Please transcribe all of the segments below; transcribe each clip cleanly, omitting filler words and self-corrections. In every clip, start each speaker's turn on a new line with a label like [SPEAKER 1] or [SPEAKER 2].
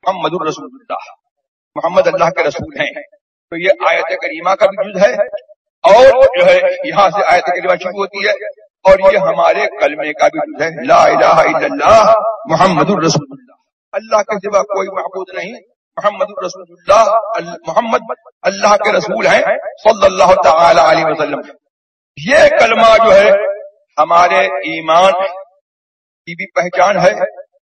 [SPEAKER 1] محمد الرسول اللہ، محمد اللہ کے رسول ہیں. تو یہ آیت کریمہ کا بھی جز ہے، اور جو ہے یہاں سے آیت کریمہ شروع ہوتی ہے، اور یہ ہمارے کلمے کا بھی جز ہے، لا الہ الا اللہ محمد الرسول اللہ. اللہ کے سوا کوئی معبود نہیں، محمد الرسول اللہ، محمد اللہ کے رسول ہیں صلی اللہ تعالی علیہ وسلم. یہ کلمہ جو ہے ہمارے ایمان کی بھی پہچان ہے،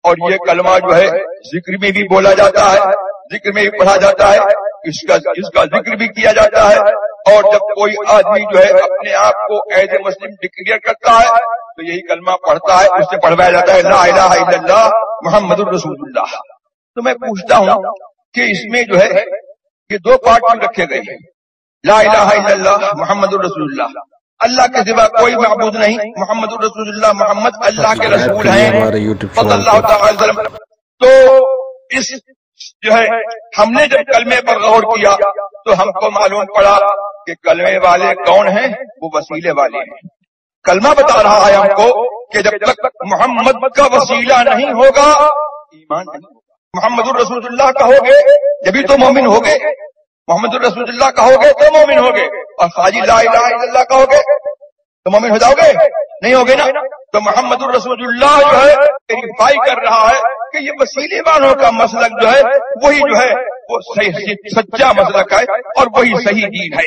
[SPEAKER 1] اور یہ کلمہ جو ہے ذکر میں بھی بولا جاتا ہے، ذکر میں بھی پڑھا جاتا ہے، اس کا ذکر بھی کیا جاتا ہے. اور جب کوئی آدمی جو ہے اپنے آپ کو ایز اے مسلم ڈکلیئر کرتا ہے تو یہی کلمہ پڑھتا ہے، اس سے پڑھوایا جاتا ہے لا الہ الا اللہ محمد الرسول اللہ. تو میں پوچھتا ہوں کہ اس میں جو ہے یہ دو پارٹ میں رکھے گئے ہیں، لا الہ الا اللہ محمد الرسول اللہ، اللہ کے سوا کوئی معبود نہیں، محمد الرسول اللہ، محمد اللہ کے رسول ہیں صلی اللہ تعالی وسلم. تو اس جو ہے ہم نے جب کلمے پر غور کیا تو ہم کو معلوم پڑا کہ کلمے والے کون ہیں، وہ وسیلے والے ہیں. کلمہ بتا رہا ہے ہم کو کہ جب تک محمد کا وسیلہ نہیں ہوگا ایمان نہیں ہوگا. محمد الرسول اللہ کہو گے جبھی تو مومن ہوگے، محمد الرسول اللہ کہو گے تو مومن ہوگے، اور خالی لا الہ الا اللہ کہو گے تو مومن ہو جاؤ گے؟ نہیں ہوگے نا. تو محمد الرسول اللہ جو ہے ویریفائی کر رہا ہے کہ یہ وسیلے والوں کا مسلک جو ہے وہی جو ہے وہ صحیح سچا مسلک ہے اور وہی صحیح دین ہے.